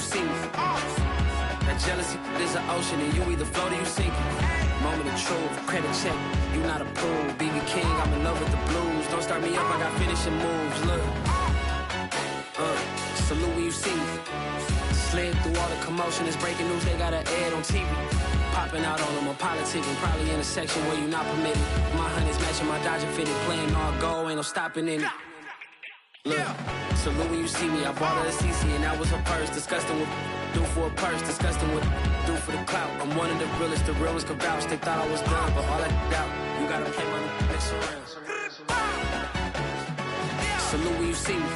you see me. That jealousy is an ocean, and you either float or you sink it. Moment of truth, credit check, you not approved. BB King, I'm in love with the blues. Don't start me up, I got finishing moves. Look, salute when you see me. Slid through all the commotion, it's breaking news, they got an ad on TV. Popping out on them, I'm politicking, probably in a section where you not permitted. My honey's matching my Dodger fitted, playing all gold, ain't no stopping in it. Look, salute when you see me, I bought her a CC and that was her purse. Disgusting with do for a purse, disgusting with do for the clout. I'm one of the realest could vouch. They thought I was done, but all that out, you gotta play my next around. Salute when you see me.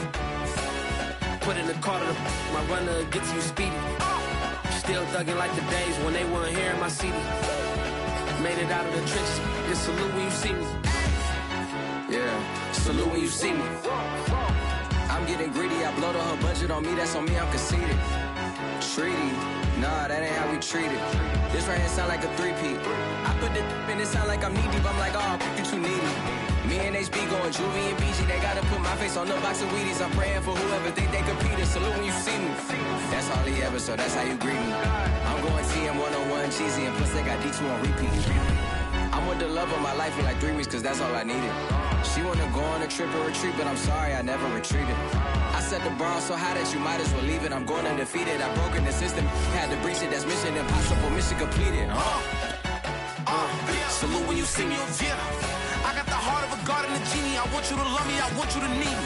Put in the car to my runner, get to you speedy. Still thugging like the days when they weren't here in my CD. Made it out of the trenches, just salute when you see me. Yeah, salute when you see me. I'm getting greedy, I blow the whole budget on me, that's on me, I'm conceited. Treaty, nah, that ain't how we treat it. This right here sound like a three-peat. I put the in it sound like I'm knee-deep, I'm like, oh, you too needy. Me and HB going Juvie and BG, they gotta put my face on the box of Wheaties. I'm praying for whoever think they competed. Salute when you see me. That's all he ever, so that's how you greet me. I'm going TM 101 cheesy, and plus they got D2 on repeat. I'm with the love of my life for like 3 weeks, cause that's all I needed. She wanna go on a trip or retreat, but I'm sorry, I never retreated. I set the bar so high that you might as well leave it. I'm going undefeated, I broke in the system, had to breach it, that's mission impossible, mission completed. Salute when you see me, yeah. I got the heart of a god and a genie. I want you to love me, I want you to need me.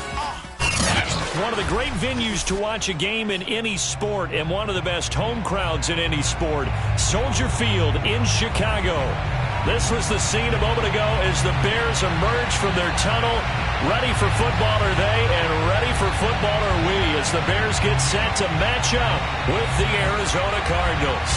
One of the great venues to watch a game in any sport, and one of the best home crowds in any sport, Soldier Field in Chicago. This was the scene a moment ago as the Bears emerge from their tunnel. Ready for football are they, and ready for football are we, as the Bears get set to match up with the Arizona Cardinals.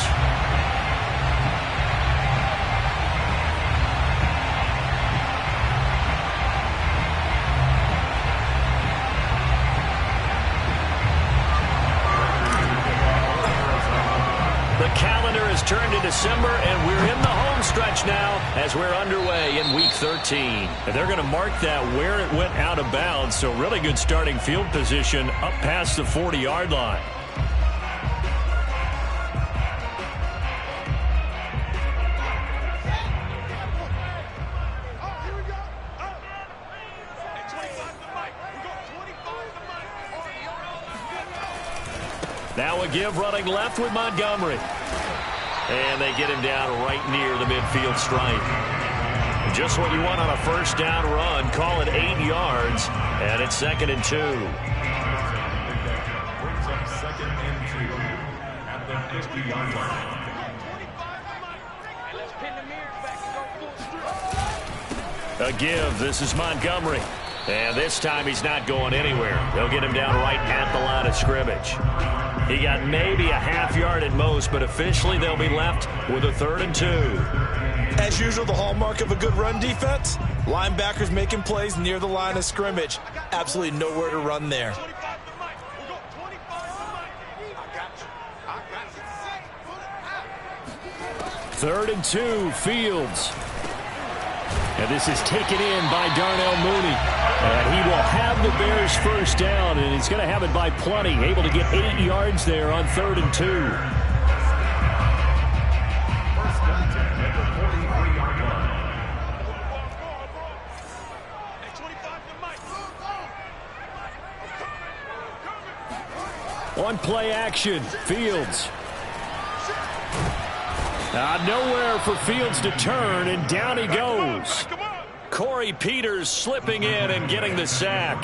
Turned to December, and we're in the home stretch now as we're underway in Week 13. And they're going to mark that where it went out of bounds, so really good starting field position up past the 40-yard line. Now a give running left with Montgomery. And they get him down right near the midfield stripe. Just what you want on a first down run. Call it 8 yards, and it's 2nd and 2. Second and 2 at the 50-yard line. A give. This is Montgomery. And this time he's not going anywhere. They'll get him down right at the line of scrimmage. He got maybe a half yard at most, but officially they'll be left with a 3rd and 2. As usual, the hallmark of a good run defense, linebackers making plays near the line of scrimmage. Absolutely nowhere to run there. Third and 2, Fields. And this is taken in by Darnell Mooney. And he will have the Bears first down, and he's going to have it by plenty. Able to get 8 yards there on 3rd and 2. On play action, Fields. Nowhere for Fields to turn, and down he goes. Corey Peters slipping in and getting the sack.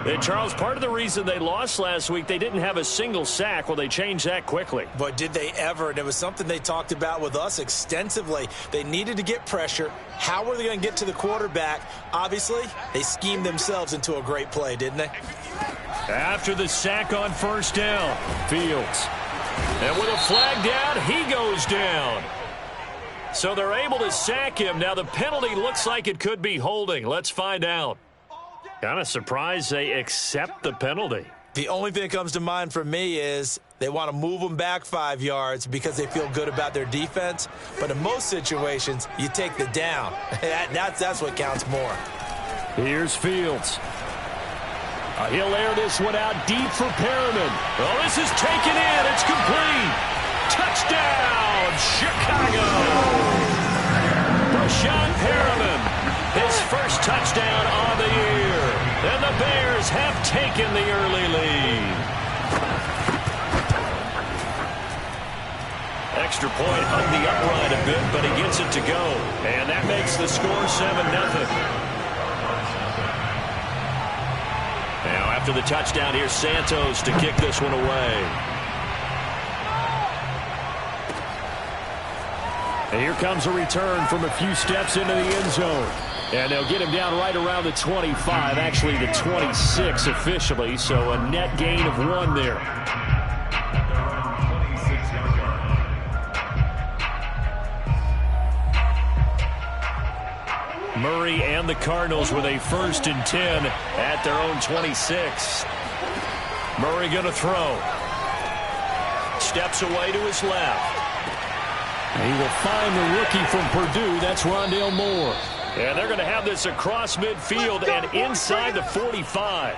And Charles, part of the reason they lost last week, they didn't have a single sack. Well, they changed that quickly. But did they ever? And it was something they talked about with us extensively. They needed to get pressure. How were they going to get to the quarterback? Obviously, they schemed themselves into a great play, didn't they? After the sack on first down, Fields. And with a flag down, he goes down. So they're able to sack him. Now the penalty looks like it could be holding. Let's find out. Kind of surprised they accept the penalty. The only thing that comes to mind for me is they want to move them back 5 yards because they feel good about their defense. But in most situations, you take the down. That's what counts more. Here's Fields. He'll air this one out deep for Perriman. Oh, this is taken in. It's complete. Touchdown, Chicago. Brashad Perriman, his first touchdown on the year. And the Bears have taken the early lead. Extra point hung the upright a bit, but he gets it to go. And that makes the score 7-0. Now, after the touchdown, here's Santos to kick this one away. And here comes a return from a few steps into the end zone. And they'll get him down right around the 25, actually the 26 officially, so a net gain of 1 there. Murray and the Cardinals with a 1st and 10 at their own 26. Murray going to throw. Steps away to his left. And he will find the rookie from Purdue. That's Rondale Moore. And they're going to have this across midfield and inside the 45.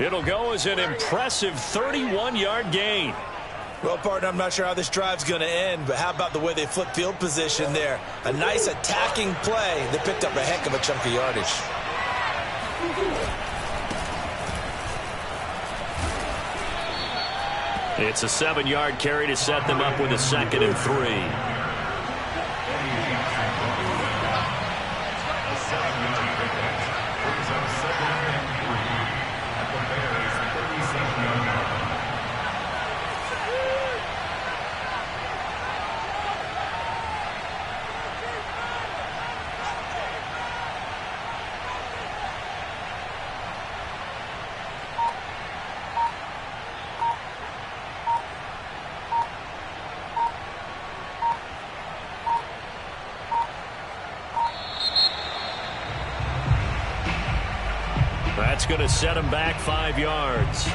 It'll go as an impressive 31-yard gain. Well, partner, I'm not sure how this drive's going to end, but how about the way they flip field position there? A nice attacking play that picked up a heck of a chunk of yardage. It's a 7-yard carry to set them up with a 2nd and 3. That's going to set him back 5 yards.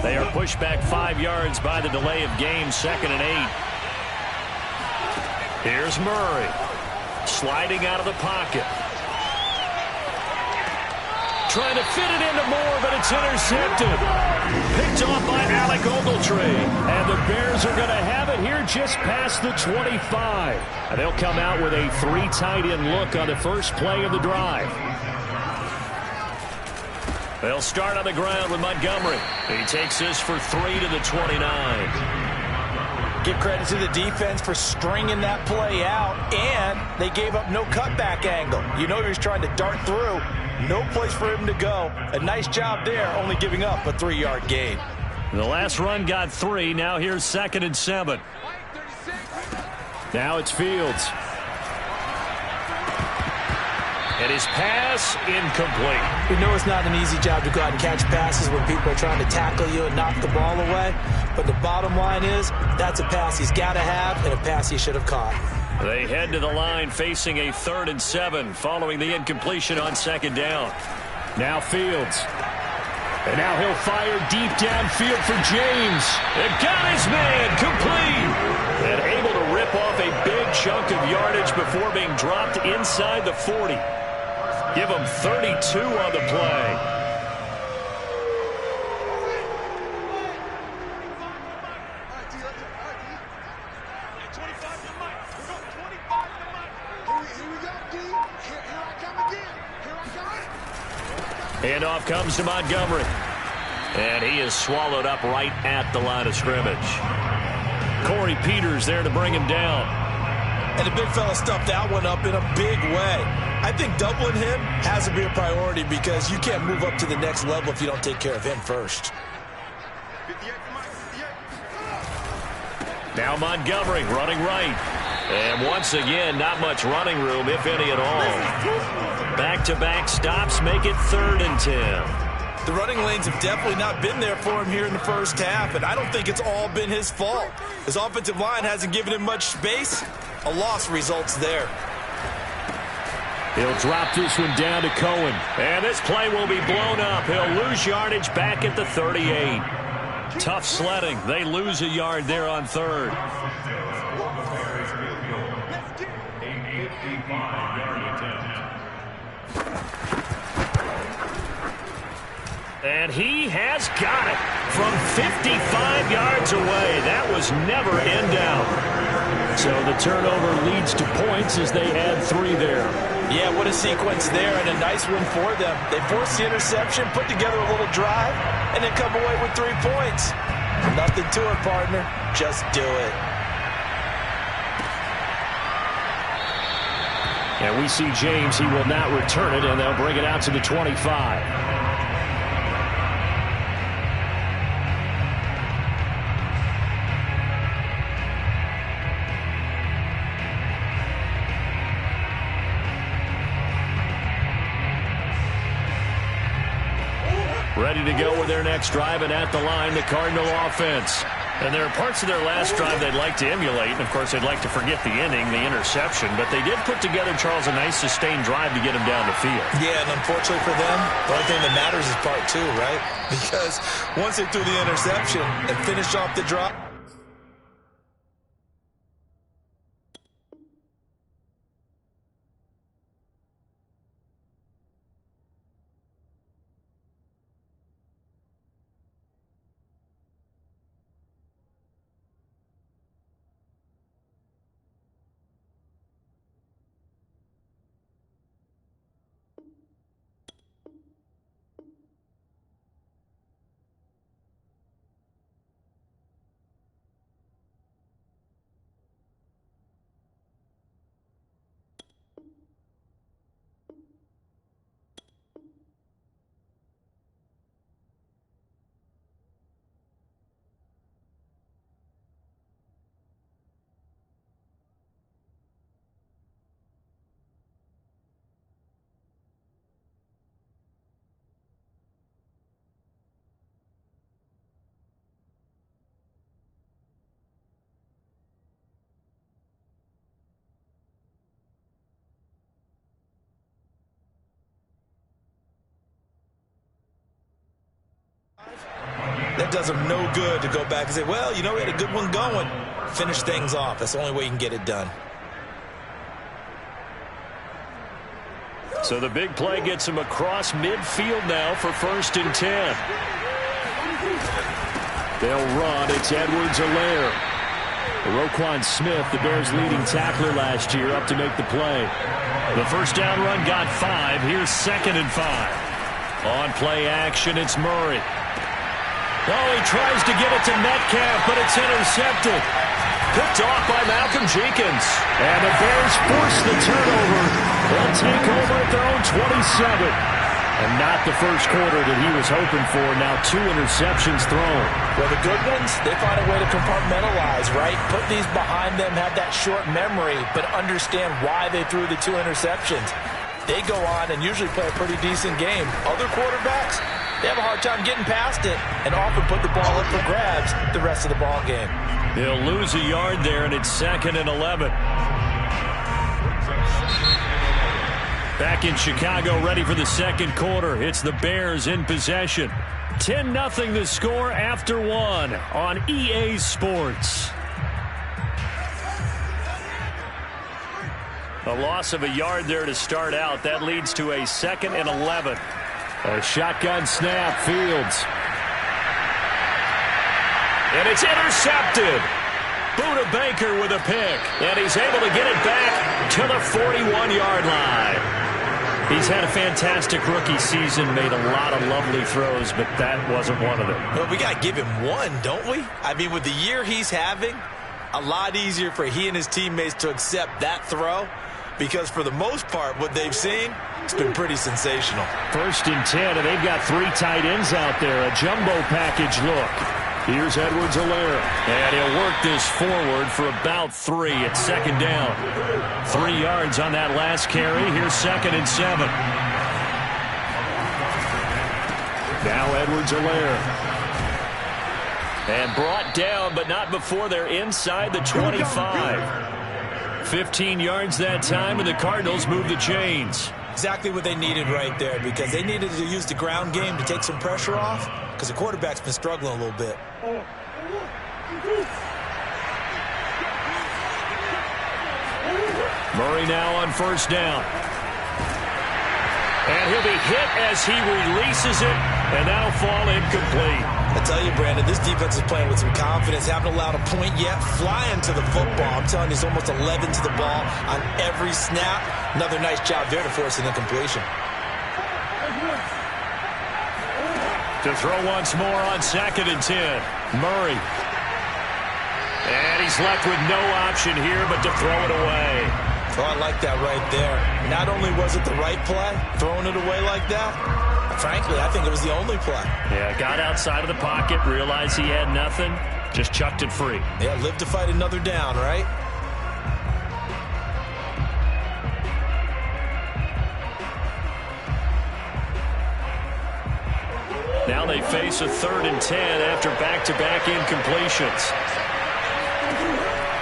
They are pushed back 5 yards by the delay of game, 2nd and 8. Here's Murray. Sliding out of the pocket. Trying to fit it into Moore, but it's intercepted. Picked off by Alec Ogletree. And the Bears are going to have it here just past the 25. And they'll come out with a 3 tight end look on the first play of the drive. They'll start on the ground with Montgomery. He takes this for 3 to the 29. Give credit to the defense for stringing that play out, and they gave up no cutback angle. You know he was trying to dart through. No place for him to go. A nice job there, only giving up a 3-yard gain. The last run got 3. Now here's 2nd and 7. Now it's Fields. And his pass incomplete. We know it's not an easy job to go out and catch passes when people are trying to tackle you and knock the ball away. But the bottom line is that's a pass he's got to have and a pass he should have caught. They head to the line facing a 3rd and 7 following the incompletion on 2nd down. Now Fields. And now he'll fire deep downfield for James. And got his man complete. And able to rip off a big chunk of yardage before being dropped inside the 40. Give him 32 on the play. Handoff comes to Montgomery. And he is swallowed up right at the line of scrimmage. Corey Peters there to bring him down. And the big fella stuffed that one up in a big way. I think doubling him has to be a priority because you can't move up to the next level if you don't take care of him first. Now Montgomery running right. And once again, not much running room, if any at all. Back-to-back stops make it 3rd and 10. The running lanes have definitely not been there for him here in the first half, and I don't think it's all been his fault. His offensive line hasn't given him much space. A loss results there. He'll drop this one down to Cohen. And this play will be blown up. He'll lose yardage back at the 38. Tough sledding. They lose a yard there on third. And he has got it from 55 yards away. That was never in doubt. So the turnover leads to points as they add 3 there. Yeah, what a sequence there, and a nice win for them. They forced the interception, put together a little drive, and then come away with 3 points. Nothing to it, partner. Just do it. And we see James. He will not return it, and they'll bring it out to the 25. Ready to go with their next drive, and at the line, the Cardinal offense. And there are parts of their last drive they'd like to emulate, and of course they'd like to forget the inning, the interception, but they did put together, Charles, a nice sustained drive to get them down the field. Yeah, and unfortunately for them, the only thing that matters is part 2, right? Because once they threw the interception and finished off the drive, that does them no good to go back and say, well, you know, we had a good one going. Finish things off. That's the only way you can get it done. So the big play gets him across midfield now for 1st and 10. They'll run. It's Edwards-Helaire. Roquan Smith, the Bears' leading tackler last year, up to make the play. The first down run got 5. Here's 2nd and 5. On play action, it's Murray. Oh, he tries to get it to Metcalf, but it's intercepted. Picked off by Malcolm Jenkins. And the Bears force the turnover. They'll take over at their own 27. And not the first quarter that he was hoping for. Now 2 interceptions thrown. Well, the good ones, they find a way to compartmentalize, right? Put these behind them, have that short memory, but understand why they threw the 2 interceptions. They go on and usually play a pretty decent game. Other quarterbacks, they have a hard time getting past it and often put the ball up for grabs the rest of the ball game. He'll lose a yard there, and it's 2nd and 11. Back in Chicago, ready for the second quarter. It's the Bears in possession. 10-0 the score after 1 on EA Sports. A loss of a yard there to start out. That leads to a 2nd and 11. A shotgun snap, Fields. And it's intercepted. Buda Baker with a pick. And he's able to get it back to the 41-yard line. He's had a fantastic rookie season, made a lot of lovely throws, but that wasn't one of them. Well, we got to give him one, don't we? I mean, with the year he's having, a lot easier for he and his teammates to accept that throw, because for the most part, what they've seen, it's been pretty sensational. 1st and 10, and they've got 3 tight ends out there. A jumbo package look. Here's Edwards-Helaire. And he'll work this forward for about 3 at 2nd down. 3 yards on that last carry. Here's 2nd and 7. Now Edwards-Helaire. And brought down, but not before they're inside the 25. 15 yards that time, and the Cardinals move the chains. Exactly what they needed right there, because they needed to use the ground game to take some pressure off. because the quarterback's been struggling a little bit. Murray now on first down. And he'll be hit as he releases it, and that'll fall incomplete. I tell you, Brandon, this defense is playing with some confidence. Haven't allowed a point yet. Flying to the football. I'm telling you, it's almost 11 to the ball on every snap. Another nice job there to force an incompletion. To throw once more on 2nd and 10. Murray. And he's left with no option here but to throw it away. Oh, I like that right there. Not only was it the right play, throwing it away like that, frankly, I think it was the only play. Yeah, got outside of the pocket, realized he had nothing, just chucked it free. Yeah, live to fight another down, right? Now they face a 3rd and 10 after back-to-back incompletions.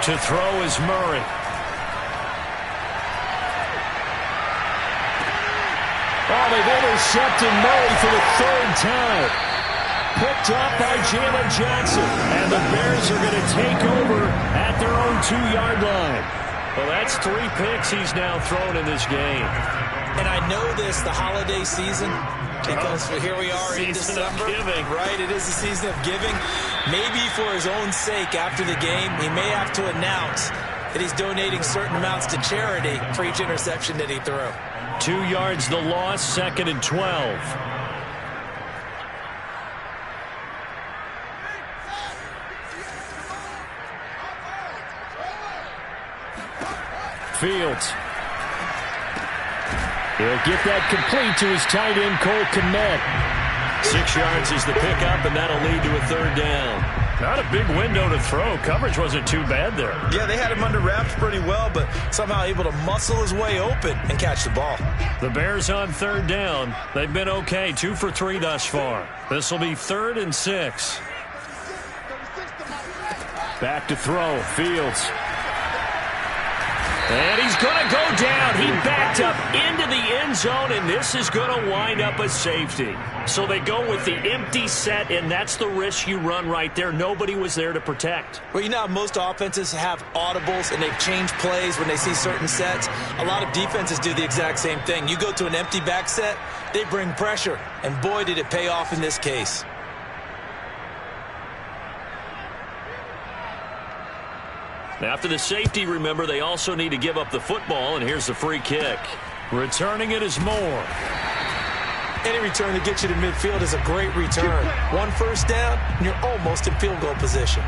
To throw is Murray. Oh, they've intercepted Murray for the 3rd time. Picked up by Jalen Johnson. And the Bears are going to take over at their own 2-yard line. Well, that's 3 picks he's now thrown in this game. And I know this, the holiday season, because here we are in December. Right, it is the season of giving. Maybe for his own sake after the game, he may have to announce that he's donating certain amounts to charity for each interception that he threw. 2 yards the loss, 2nd and 12. Fields. He'll get that complete to his tight end, Cole Kmet. 6 yards is the pickup, and that'll lead to a 3rd down. Not a big window to throw. Coverage wasn't too bad there. Yeah, they had him under wraps pretty well, but somehow able to muscle his way open and catch the ball. The Bears on 3rd down. They've been okay, 2 for 3 thus far. This will be 3rd and 6. Back to throw, Fields. And he's going to go down. He backed up into the end zone, and this is going to wind up a safety. So they go with the empty set, and that's the risk you run right there. Nobody was there to protect. Well, you know how most offenses have audibles, and they've changed plays when they see certain sets. A lot of defenses do the exact same thing. You go to an empty back set, they bring pressure, and boy, did it pay off in this case. After the safety, remember, they also need to give up the football, and here's the free kick. Returning it is Moore. Any return to get you to midfield is a great return. 1 first down, and you're almost in field goal position.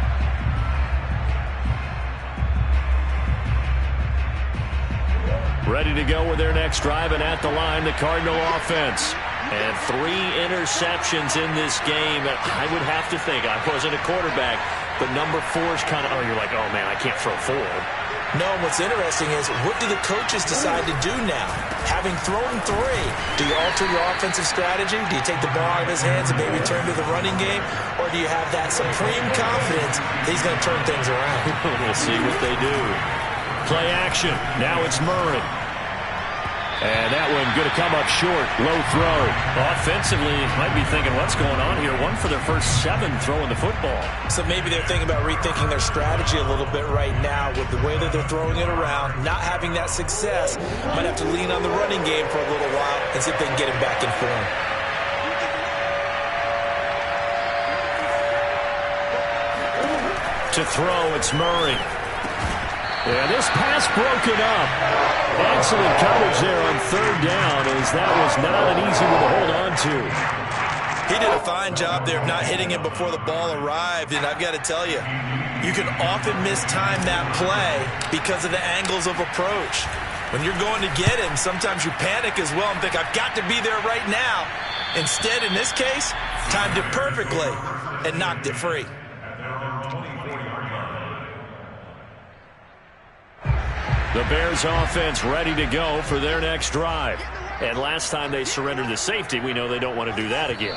Ready to go with their next drive, and at the line, the Cardinal offense. And 3 interceptions in this game. I would have to think, I wasn't a quarterback, but number 4 is kind of, you're like, oh, man, I can't throw 4. No, what's interesting is, what do the coaches decide to do now? Having thrown 3, do you alter your offensive strategy? Do you take the ball out of his hands and maybe turn to the running game? Or do you have that supreme confidence that he's going to turn things around? We'll see what they do. Play action. Now it's Murray. And that one going to come up short. Low throw. Offensively, might be thinking, what's going on here? 1 for their first 7 throwing the football. So maybe they're thinking about rethinking their strategy a little bit right now with the way that they're throwing it around. Not having that success. Might have to lean on the running game for a little while and see if they can get him back in form. To throw, it's Murray. And this pass broken up. Excellent coverage there on 3rd down, as that was not an easy one to hold on to. He did a fine job there of not hitting him before the ball arrived, and I've got to tell you, you can often mistime that play because of the angles of approach. When you're going to get him, sometimes you panic as well and think, I've got to be there right now. Instead, in this case, timed it perfectly and knocked it free. The Bears offense ready to go for their next drive. And last time they surrendered the safety, we know they don't want to do that again.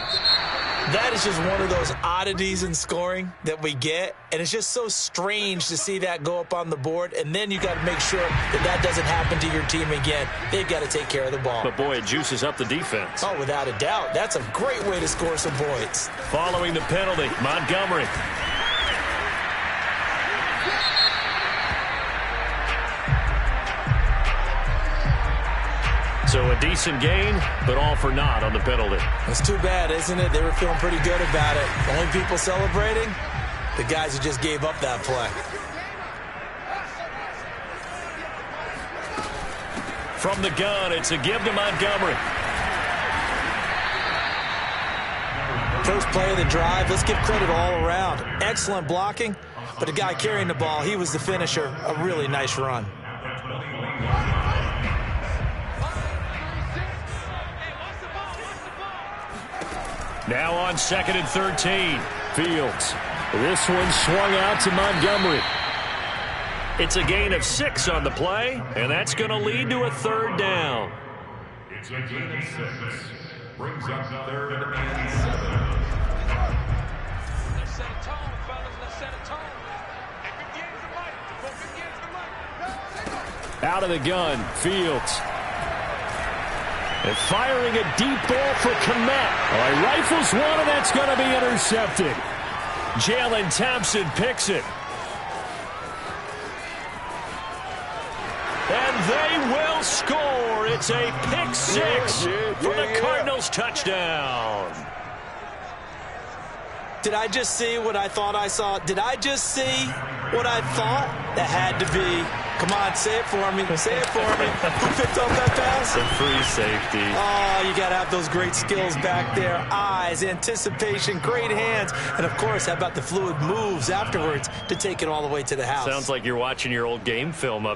That is just one of those oddities in scoring that we get, and it's just so strange to see that go up on the board, and then you got to make sure that doesn't happen to your team again. They've got to take care of the ball. But, boy, it juices up the defense. Oh, without a doubt. That's a great way to score some points. Following the penalty, Montgomery. So a decent gain, but all for naught on the penalty. It's too bad, isn't it? They were feeling pretty good about it. The only people celebrating, the guys who just gave up that play. From the gun, it's a give to Montgomery. First play of the drive, let's give credit all around. Excellent blocking, but the guy carrying the ball, he was the finisher. A really nice run. Now on 2nd and 13. Fields. This one swung out to Montgomery. It's a gain of 6 on the play, and that's going to lead to a 3rd down. It's a gain of 6. Brings up 3rd and 7. Let's set a tone, fellas. Let's set a tone. Out of the gun, Fields. And firing a deep ball for Komet. He rifles one, and that's going to be intercepted. Jalen Thompson picks it. And they will score. It's a pick 6 for the Cardinals touchdown. Did I just see what I thought I saw? Did I just see what I thought? That had to be. Come on, say it for me. Say it for me. Who picked up that pass? The free safety. Oh, you got to have those great skills back there. Eyes, anticipation, great hands. And, of course, how about the fluid moves afterwards to take it all the way to the house? Sounds like you're watching your old game film up